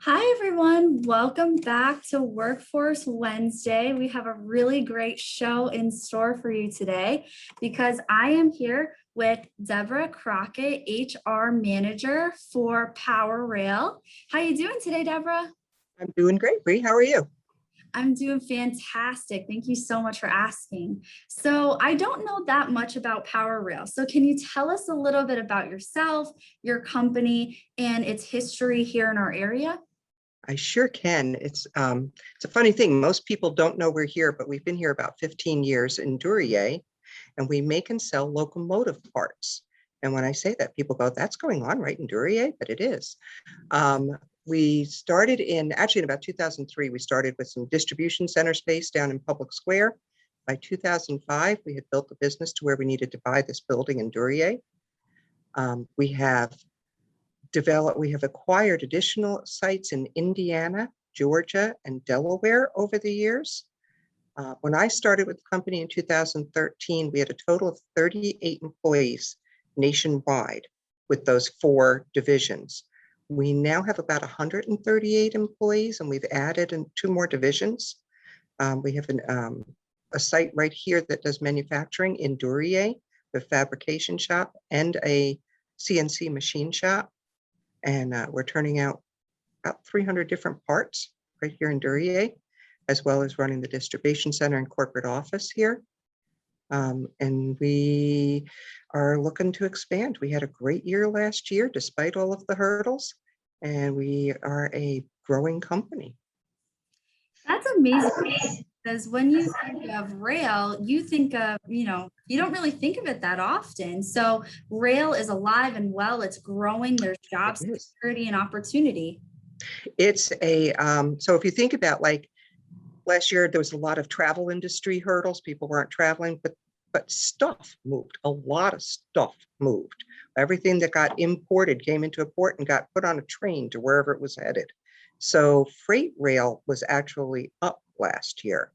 Hi, everyone. Welcome back to Workforce Wednesday. We have a really great show in store for you today because I am here with Deborah Crockett, HR Manager for PowerRail. How you doing today, Deborah? I'm doing great, Bree. How are you? I'm doing fantastic. Thank you so much for asking. So I don't know that much about PowerRail. So can you tell us a little bit about yourself, your company, and its history here in our area? I sure can. It's a funny thing. Most people don't know we're here, but we've been here about 15 years in Duryea, and we make and sell locomotive parts. And when I say that, people go, "That's going on right in Duryea," but it is. Um, we started in about 2003. We started with some distribution center space down in Public Square. By 2005, we had built the business to where we needed to buy this building in Duryea. We have acquired additional sites in Indiana, Georgia, and Delaware over the years. When I started with the company in 2013, we had a total of 38 employees nationwide with those four divisions. We now have about 138 employees, and we've added two more divisions. We have a site right here that does manufacturing in Duryea, the fabrication shop, and a CNC machine shop. And we're turning out about 300 different parts right here in Duryea, as well as running the distribution center and corporate office here. And we are looking to expand. We had a great year last year, despite all of the hurdles, and we are a growing company. That's amazing because when you think of rail, you think of, you don't really think of it that often. So rail is alive and well, it's growing, there's job security and opportunity. So if you think about like last year, there was a lot of travel industry hurdles. People weren't traveling, but stuff moved. A lot of stuff moved. Everything that got imported came into a port and got put on a train to wherever it was headed. So freight rail was actually up last year.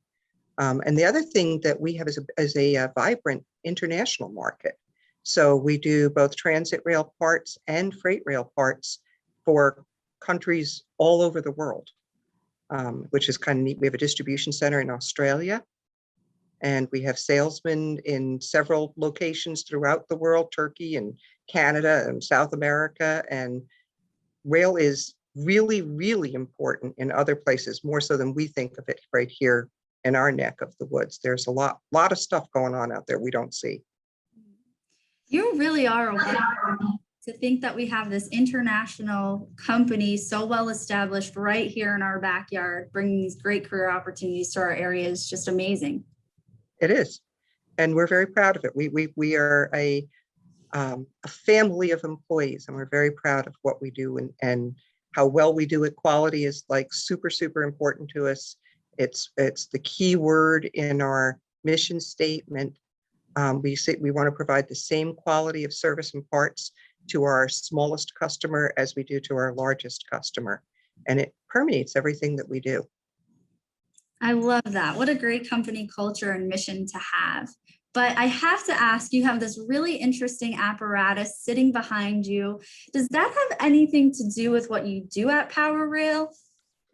And the other thing that we have is a vibrant international market. So we do both transit rail parts and freight rail parts for countries all over the world, which is kind of neat. We have a distribution center in Australia, and we have salesmen in several locations throughout the world, Turkey and Canada and South America. And rail is really, really important in other places, more so than we think of it right here in our neck of the woods. There's a lot of stuff going on out there we don't see. You really are a winner to think that we have this international company so well established right here in our backyard, bringing these great career opportunities to our area is just amazing. It is, and we're very proud of it. We are a family of employees, and we're very proud of what we do and how well we do it. Quality is like super, super important to us. It's the key word in our mission statement. We say we want to provide the same quality of service and parts to our smallest customer as we do to our largest customer. And it permeates everything that we do. I love that. What a great company culture and mission to have. But I have to ask, you have this really interesting apparatus sitting behind you. Does that have anything to do with what you do at PowerRail?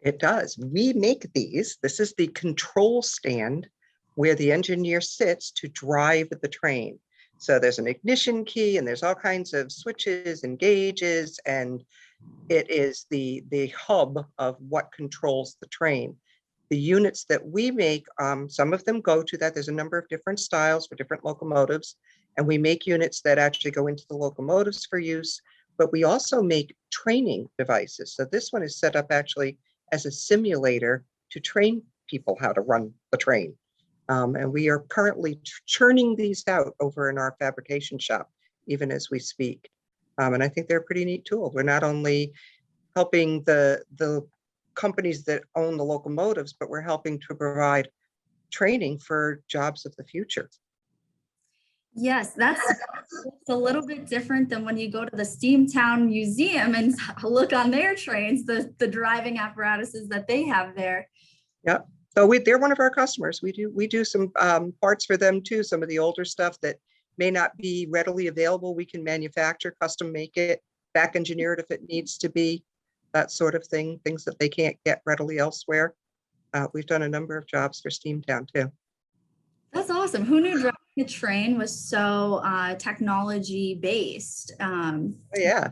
It does. We make these. This is the control stand where the engineer sits to drive the train. So there's an ignition key and there's all kinds of switches and gauges, and it is the hub of what controls the train. The units that we make, some of them go to that. There's a number of different styles for different locomotives, and we make units that actually go into the locomotives for use, but we also make training devices. So this one is set up actually as a simulator to train people how to run the train. And we are currently churning these out over in our fabrication shop, even as we speak. And I think they're a pretty neat tool. We're not only helping the companies that own the locomotives, but we're helping to provide training for jobs of the future. Yes, that's a little bit different than when you go to the Steamtown Museum and look on their trains, the driving apparatuses that they have there. Yeah. So they're one of our customers. We do some parts for them too. Some of the older stuff that may not be readily available, we can manufacture, custom make it, back engineer it if it needs to be. that sort of thing, things that they can't get readily elsewhere. We've done a number of jobs for Steamtown too. That's awesome. Who knew driving a train was so technology based? Oh, yeah.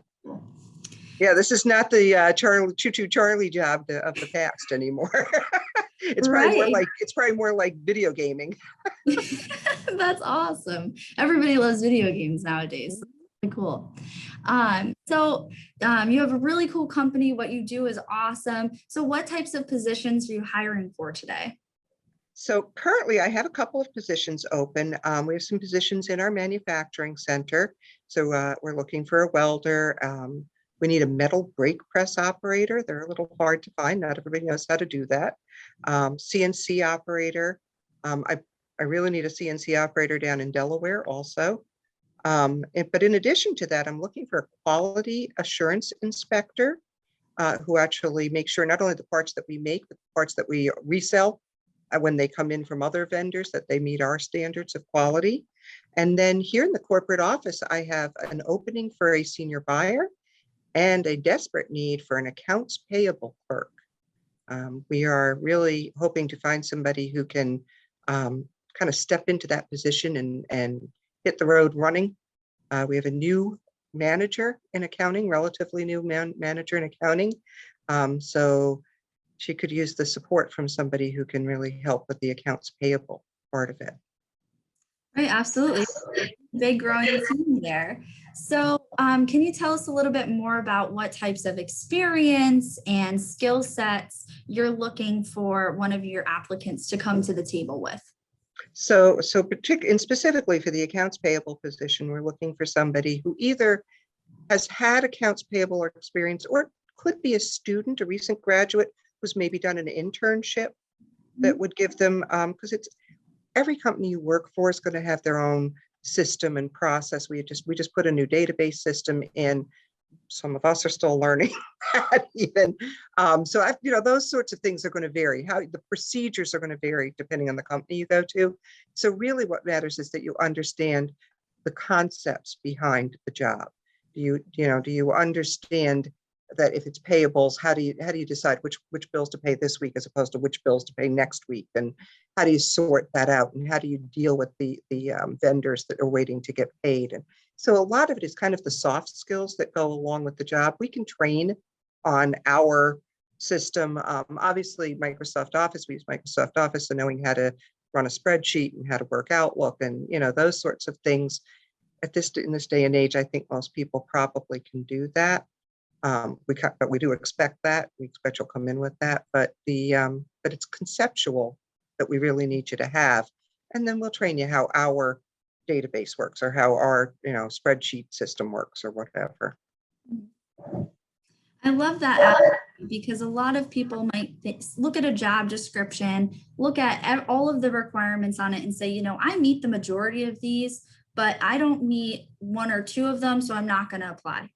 Yeah, this is not the Charlie Choo Choo Charlie job of the past anymore. Right. It's probably more like video gaming. That's awesome. Everybody loves video games nowadays. Really cool. You have a really cool company. What you do is awesome. So what types of positions are you hiring for today? So currently I have a couple of positions open. We have some positions in our manufacturing center. So we're looking for a welder. We need a metal brake press operator. They're a little hard to find. Not everybody knows how to do that. CNC operator. I really need a CNC operator down in Delaware also. But in addition to that, I'm looking for a quality assurance inspector who actually makes sure not only the parts that we make, but the parts that we resell when they come in from other vendors, that they meet our standards of quality. And then here in the corporate office, I have an opening for a senior buyer and a desperate need for an accounts payable clerk. We are really hoping to find somebody who can kind of step into that position and hit the road running. We have a new manager in accounting, relatively new manager in accounting. So she could use the support from somebody who can really help with the accounts payable part of it. Right, absolutely. Big growing team there. So can you tell us a little bit more about what types of experience and skill sets you're looking for one of your applicants to come to the table with? So and specifically for the accounts payable position, we're looking for somebody who either has had accounts payable or experience, or could be a student, a recent graduate who's maybe done an internship that would give them, because it's every company you work for is going to have their own system and process. We just put a new database system in. Some of us are still learning that even. Those sorts of things are going to vary. How the procedures are going to vary depending on the company you go to. So really what matters is that you understand the concepts behind the job. Do you understand that if it's payables, how do you decide which bills to pay this week as opposed to which bills to pay next week? And how do you sort that out? And how do you deal with the vendors that are waiting to get paid? And so a lot of it is kind of the soft skills that go along with the job. We can train on our system. Obviously, Microsoft Office, we use Microsoft Office, so knowing how to run a spreadsheet and how to work Outlook and those sorts of things. In this day and age, I think most people probably can do that. But we do expect that. We expect you'll come in with that. But it's conceptual that we really need you to have, and then we'll train you how our database works or how our spreadsheet system works or whatever. I love that because a lot of people might look at a job description, look at all of the requirements on it and say, I meet the majority of these, but I don't meet one or two of them, so I'm not going to apply.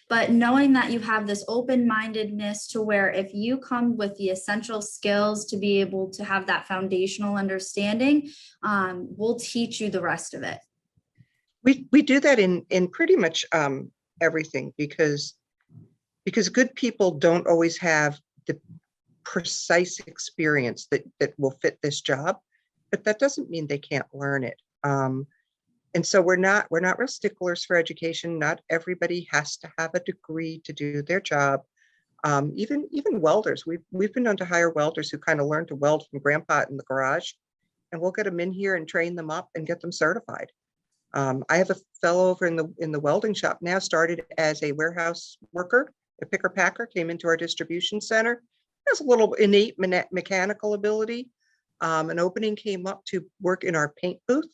But knowing that you have this open-mindedness to where if you come with the essential skills to be able to have that foundational understanding, we'll teach you the rest of it. We do that in pretty much everything because good people don't always have the precise experience that will fit this job, but that doesn't mean they can't learn it. And so we're not real sticklers for education. Not everybody has to have a degree to do their job. Even welders, we've been known to hire welders who kind of learn to weld from grandpa in the garage, and we'll get them in here and train them up and get them certified. I have a fellow over in the welding shop now, started as a warehouse worker, a picker packer, came into our distribution center, has a little innate mechanical ability. An opening came up to work in our paint booth.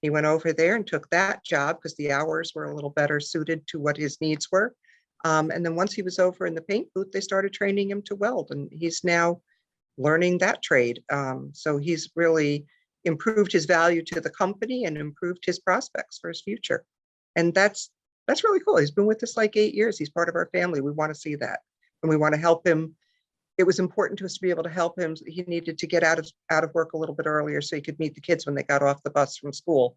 He went over there and took that job because the hours were a little better suited to what his needs were. And then once he was over in the paint booth, they started training him to weld, and he's now learning that trade. So he's really improved his value to the company and improved his prospects for his future. And that's really cool. He's been with us like 8 years. He's part of our family. We want to see that, and we want to help him. It was important to us to be able to help him. He needed to get out of work a little bit earlier so he could meet the kids when they got off the bus from school.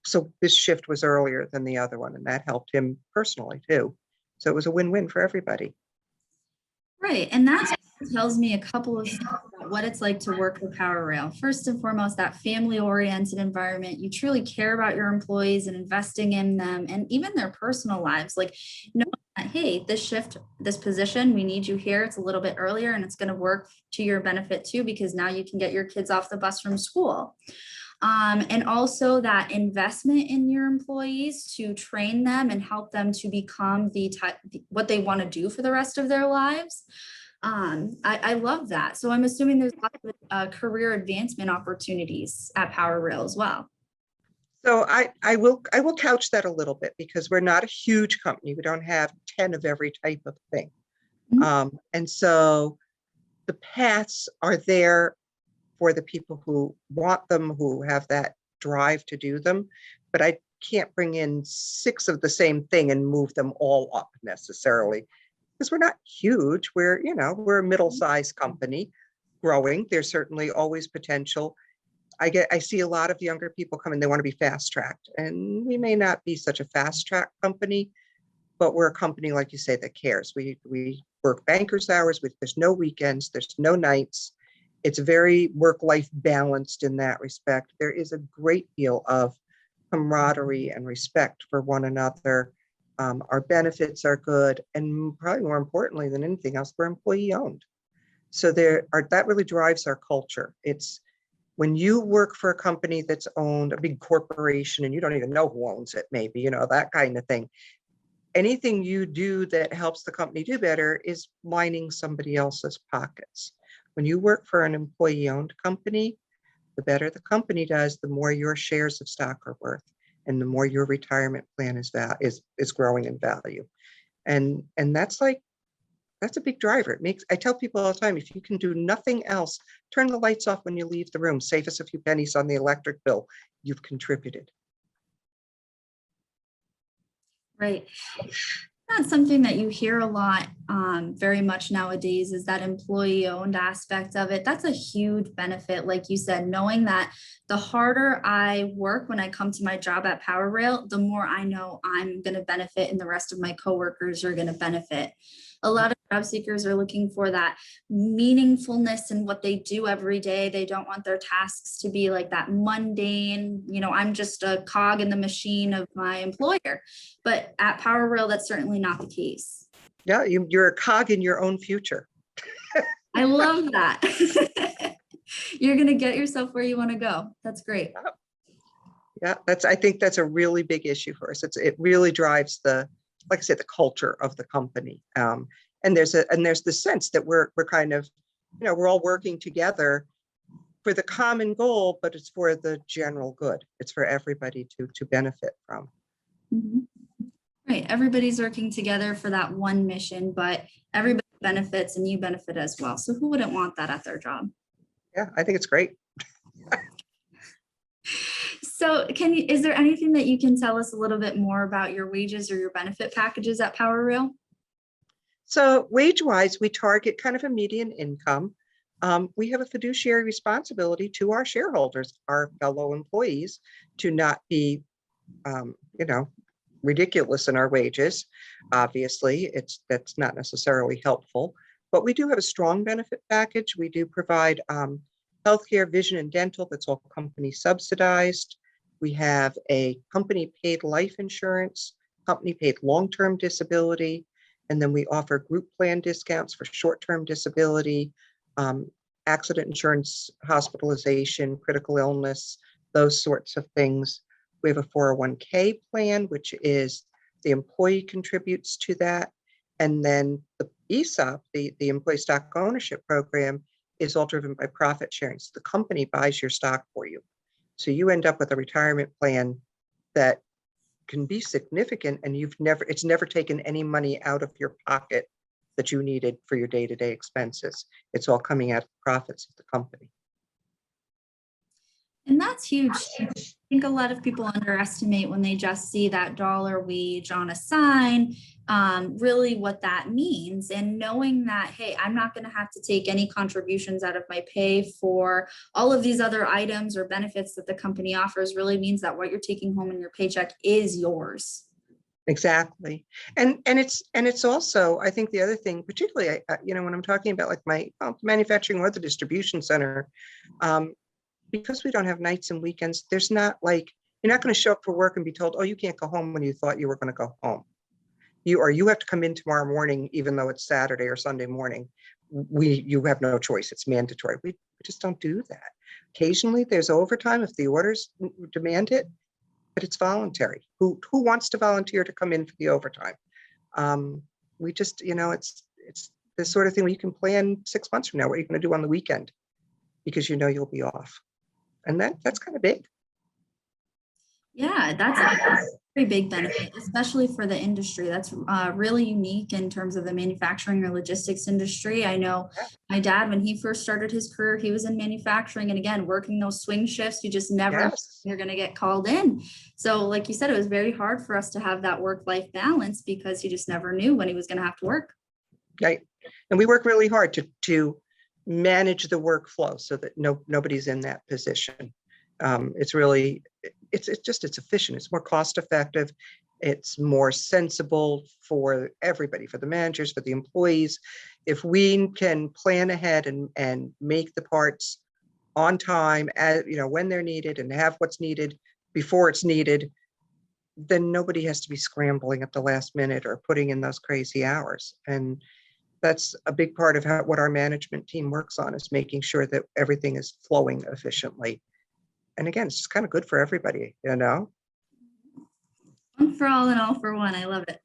So this shift was earlier than the other one, and that helped him personally too. So it was a win-win for everybody. Right. And that tells me a couple of things about what it's like to work for PowerRail. First and foremost, that family-oriented environment. You truly care about your employees and investing in them and even their personal lives. Like knowing that, hey, this shift, this position, we need you here. It's a little bit earlier and it's going to work to your benefit too, because now you can get your kids off the bus from school. And also that investment in your employees to train them and help them to become the type, what they want to do for the rest of their lives. I love that. So I'm assuming there's lots of career advancement opportunities at PowerRail as well. So I will couch that a little bit because we're not a huge company. We don't have 10 of every type of thing. And so the paths are there for the people who want them, who have that drive to do them. But I can't bring in 6 of the same thing and move them all up necessarily because we're not huge. We're a middle-sized company growing. There's certainly always potential. I see a lot of younger people come in, they want to be fast-tracked, and we may not be such a fast-track company, but we're a company, like you say, that cares. We work bankers hours. There's no weekends, there's no nights. It's very work-life balanced in that respect. There is a great deal of camaraderie and respect for one another. Our benefits are good, and probably more importantly than anything else, we're employee-owned. So that really drives our culture. It's when you work for a company that's owned, a big corporation, and you don't even know who owns it, maybe, that kind of thing. Anything you do that helps the company do better is lining somebody else's pockets. When you work for an employee-owned company, the better the company does, the more your shares of stock are worth, and the more your retirement plan is growing in value. And that's a big driver. I tell people all the time, if you can do nothing else, turn the lights off when you leave the room, save us a few pennies on the electric bill, you've contributed. Right. That's something that you hear a lot very much nowadays is that employee owned aspect of it. That's a huge benefit. Like you said, knowing that the harder I work when I come to my job at PowerRail, the more I know I'm going to benefit and the rest of my coworkers are going to benefit. A lot of job seekers are looking for that meaningfulness in what they do every day. They don't want their tasks to be like that mundane, I'm just a cog in the machine of my employer. But at PowerRail, that's certainly not the case. Yeah, you're a cog in your own future. I love that. You're going to get yourself where you want to go. That's great. Yeah, I think that's a really big issue for us. It really drives like I said, the culture of the company. And there's the sense that we're kind of, we're all working together for the common goal, but it's for the general good. It's for everybody to benefit from. Mm-hmm. Right. Everybody's working together for that one mission, but everybody benefits and you benefit as well. So who wouldn't want that at their job? Yeah, I think it's great. So is there anything that you can tell us a little bit more about your wages or your benefit packages at PowerRail? So wage-wise, we target kind of a median income. We have a fiduciary responsibility to our shareholders, our fellow employees, to not be, ridiculous in our wages. Obviously, that's not necessarily helpful, but we do have a strong benefit package. We do provide healthcare, vision, and dental. That's all company subsidized. We have a company paid life insurance, company paid long-term disability, and then we offer group plan discounts for short-term disability, accident insurance, hospitalization, critical illness, those sorts of things. We have a 401k plan, which is the employee contributes to that. And then the ESOP, the employee stock ownership program, is all driven by profit sharing. So the company buys your stock for you. So you end up with a retirement plan that can be significant, and it's never taken any money out of your pocket that you needed for your day-to-day expenses. It's all coming out of the profits of the company. And that's huge. I think a lot of people underestimate when they just see that dollar wage on a sign, really what that means. And knowing that, hey, I'm not going to have to take any contributions out of my pay for all of these other items or benefits that the company offers really means that what you're taking home in your paycheck is yours. Exactly. And it's also, I think the other thing, particularly, when I'm talking about like my manufacturing or the distribution center, um, because we don't have nights and weekends, there's not like, you're not going to show up for work and be told, oh, you can't go home when you thought you were going to go home. You have to come in tomorrow morning, even though it's Saturday or Sunday morning. You have no choice. It's mandatory. We just don't do that. Occasionally there's overtime if the orders demand it, but it's voluntary. Who wants to volunteer to come in for the overtime? We just, it's the sort of thing where you can plan 6 months from now what you're going to do on the weekend because you'll be off. And that's kind of big. Yeah, that's a very big benefit, especially for the industry. That's really unique in terms of the manufacturing or logistics industry. I know my dad, when he first started his career, he was in manufacturing, and again, working those swing shifts, you just never know Yes. you're going to get called in. So like you said, it was very hard for us to have that work-life balance because he just never knew when he was going to have to work. Right. And we work really hard to manage the workflow so that nobody's in that position. It's really, it's efficient. It's more cost effective. It's more sensible for everybody, for the managers, for the employees. If we can plan ahead and make the parts on time, when they're needed, and have what's needed before it's needed, then nobody has to be scrambling at the last minute or putting in those crazy hours. And that's a big part of what our management team works on, is making sure that everything is flowing efficiently. And again, it's just kind of good for everybody, One for all and all for one. I love it.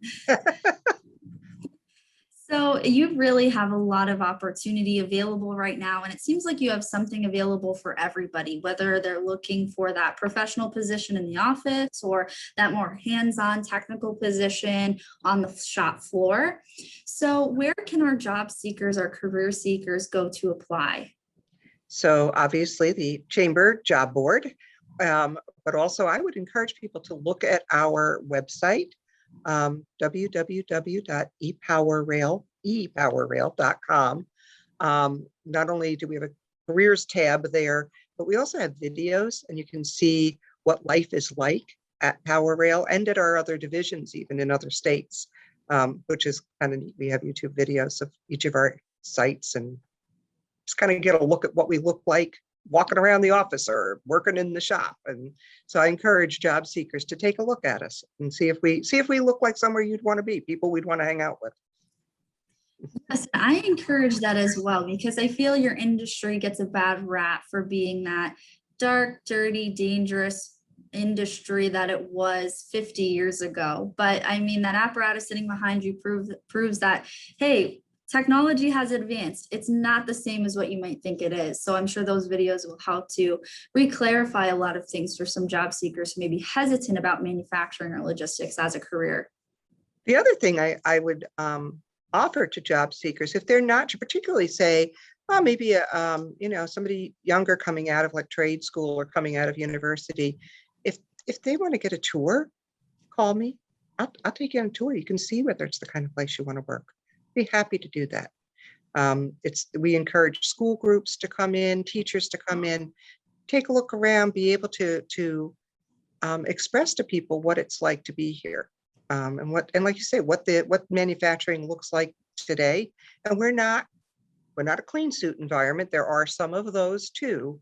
So you really have a lot of opportunity available right now, and it seems like you have something available for everybody, whether they're looking for that professional position in the office or that more hands-on technical position on the shop floor. So where can our job seekers, our career seekers go to apply? So obviously the chamber job board, but also I would encourage people to look at our website, www.epowerrail.com. Not only do we have a careers tab there, but we also have videos, and you can see what life is like at PowerRail and at our other divisions, even in other states, which is kind of neat. We have YouTube videos of each of our sites, and just kind of get a look at what we look like walking around the office or working in the shop. And so I encourage job seekers to take a look at us and see if we look like somewhere you'd want to be, people we'd want to hang out with. Yes, I encourage that as well, because I feel your industry gets a bad rap for being that dark, dirty, dangerous industry that it was 50 years ago. But I mean, that apparatus sitting behind you proves that, hey, technology has advanced. It's not the same as what you might think it is. So I'm sure those videos will help to re-clarify a lot of things for some job seekers who may be hesitant about manufacturing or logistics as a career. The other thing I would offer to job seekers, if they're not, to particularly say, well, maybe somebody younger coming out of like trade school or coming out of university, if they want to get a tour, call me. I'll take you on a tour. You can see whether it's the kind of place you want to work. Be happy to do that. We encourage school groups to come in, teachers to come in, take a look around, be able to express to people what it's like to be here, and like you say, what manufacturing looks like today. And we're not a clean suit environment. There are some of those too.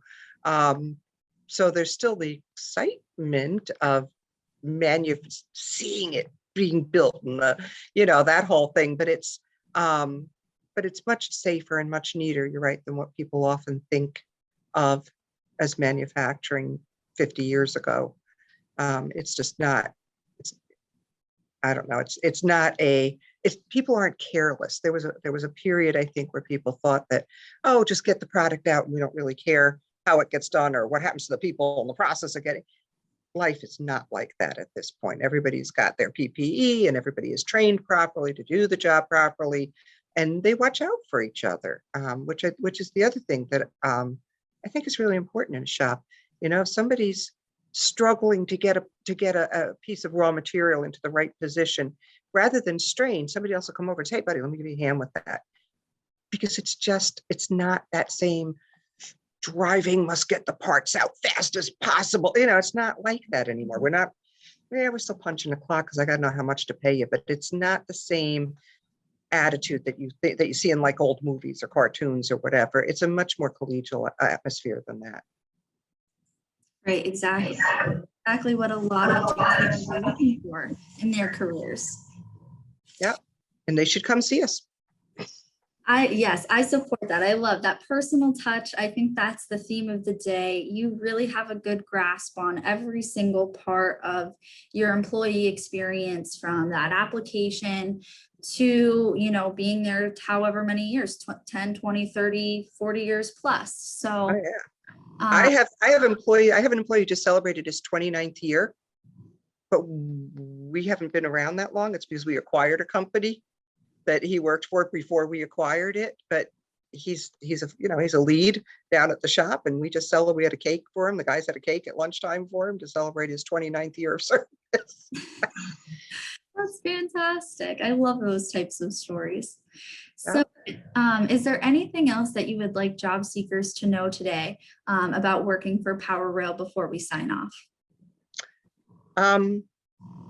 So there's still the excitement of seeing it being built and that whole thing, but it's much safer and much neater, you're right, than what people often think of as manufacturing 50 years ago. It's just not, I don't know, people aren't careless. There was a period, I think, where people thought that, oh, just get the product out and we don't really care how it gets done or what happens to the people in the process of getting. Life is not like that at this point. Everybody's got their PPE and everybody is trained properly to do the job properly, and they watch out for each other, which is the other thing that I think is really important in a shop. If somebody's struggling to get a piece of raw material into the right position, rather than strain, somebody else will come over and say, hey, buddy, let me give you a hand with that. Because it's not that same driving, must get the parts out fast as possible. It's not like that anymore. We're yeah, we're still punching the clock because I got to know how much to pay you, but it's not the same attitude that you see in like old movies or cartoons or whatever. It's a much more collegial atmosphere than that. Right, exactly. Exactly what a lot of teachers are looking for in their careers. Yeah, and they should come see us. Yes, I support that. I love that personal touch. I think that's the theme of the day. You really have a good grasp on every single part of your employee experience, from that application to, being there however many years, 10, 20, 30, 40 years plus. Oh, So yeah. I have an employee who just celebrated his 29th year, but we haven't been around that long. It's because we acquired a company that he worked for before we acquired it, but he's a lead down at the shop, and we had a cake for him. The guys had a cake at lunchtime for him to celebrate his 29th year of service. that's fantastic. I love those types of stories. Yeah. So, is there anything else that you would like job seekers to know today about working for PowerRail before we sign off?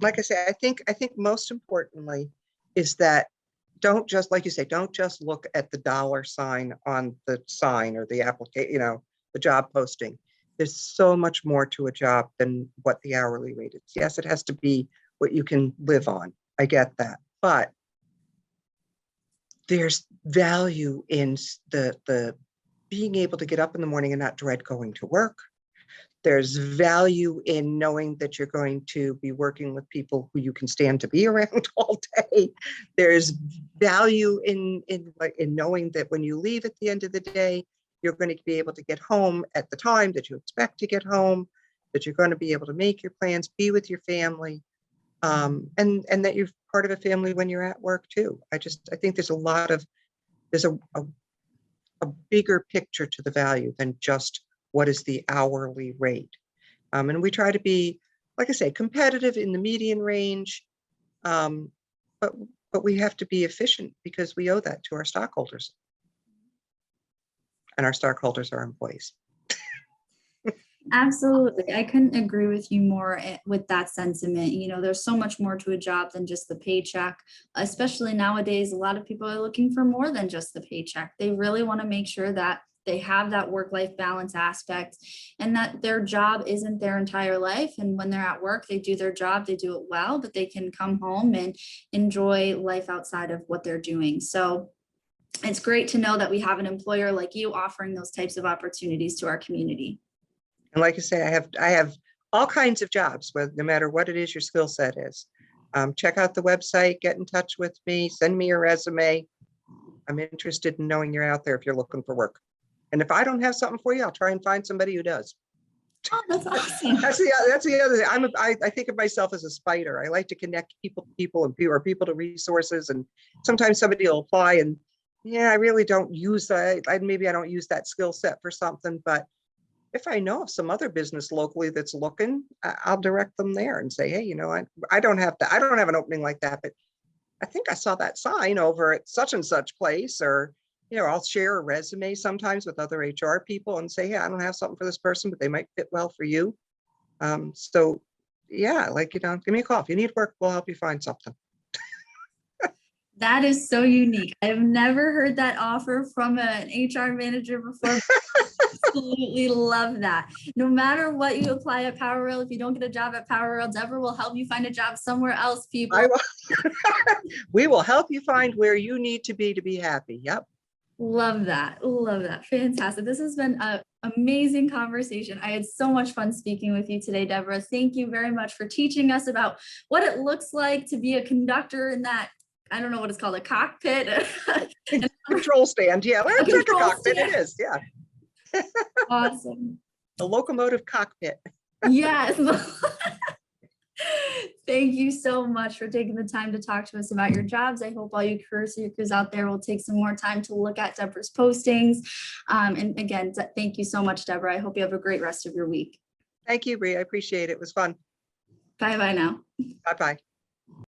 Like I say, I think most importantly is that don't just, like you say, don't just look at the dollar sign on the sign or the application, the job posting. There's so much more to a job than what the hourly rate is. Yes, it has to be what you can live on. I get that. But there's value in the being able to get up in the morning and not dread going to work. There's value in knowing that you're going to be working with people who you can stand to be around all day. There's value in knowing that when you leave at the end of the day, you're going to be able to get home at the time that you expect to get home, that you're going to be able to make your plans, be with your family, and that you're part of a family when you're at work too. I think there's a bigger picture to the value than just what is the hourly rate. And we try to be, like I say, competitive in the median range, but we have to be efficient because we owe that to our stockholders. And our stockholders are employees. Absolutely. I couldn't agree with you more with that sentiment. There's so much more to a job than just the paycheck, especially nowadays. A lot of people are looking for more than just the paycheck. They really want to make sure that they have that work-life balance aspect and that their job isn't their entire life. And when they're at work, they do their job, they do it well, but they can come home and enjoy life outside of what they're doing. So it's great to know that we have an employer like you offering those types of opportunities to our community. And like I say, I have all kinds of jobs, no matter what it is your skill set is. Check out the website, get in touch with me, send me your resume. I'm interested in knowing you're out there if you're looking for work. And if I don't have something for you, I'll try and find somebody who does. Oh, that's awesome. That's the other thing. I think of myself as a spider. I like to connect people or people to resources. And sometimes somebody will apply and I really don't use that. Maybe I don't use that skill set for something, but if I know of some other business locally that's looking, I'll direct them there and say, hey, I don't have an opening like that, but I think I saw that sign over at such and such place, or, I'll share a resume sometimes with other HR people and say, hey, I don't have something for this person, but they might fit well for you. So yeah, give me a call. If you need work, we'll help you find something. That is so unique. I've never heard that offer from an HR manager before. Absolutely love that. No matter what you apply at PowerRail, if you don't get a job at PowerRail, Deborah will help you find a job somewhere else, people. We will help you find where you need to be happy. Yep. Love that. Love that. Fantastic. This has been an amazing conversation. I had so much fun speaking with you today, Deborah. Thank you very much for teaching us about what it looks like to be a conductor in that, I don't know what it's called, a cockpit. Control stand. Yeah, well, it's like a cockpit. Stand. It is. Yeah. Awesome. A locomotive cockpit. Yes. Thank you so much for taking the time to talk to us about your jobs. I hope all you career seekers out there will take some more time to look at Deborah's postings. And again, thank you so much, Deborah. I hope you have a great rest of your week. Thank you, Bree. I appreciate it. It was fun. Bye-bye now. Bye-bye.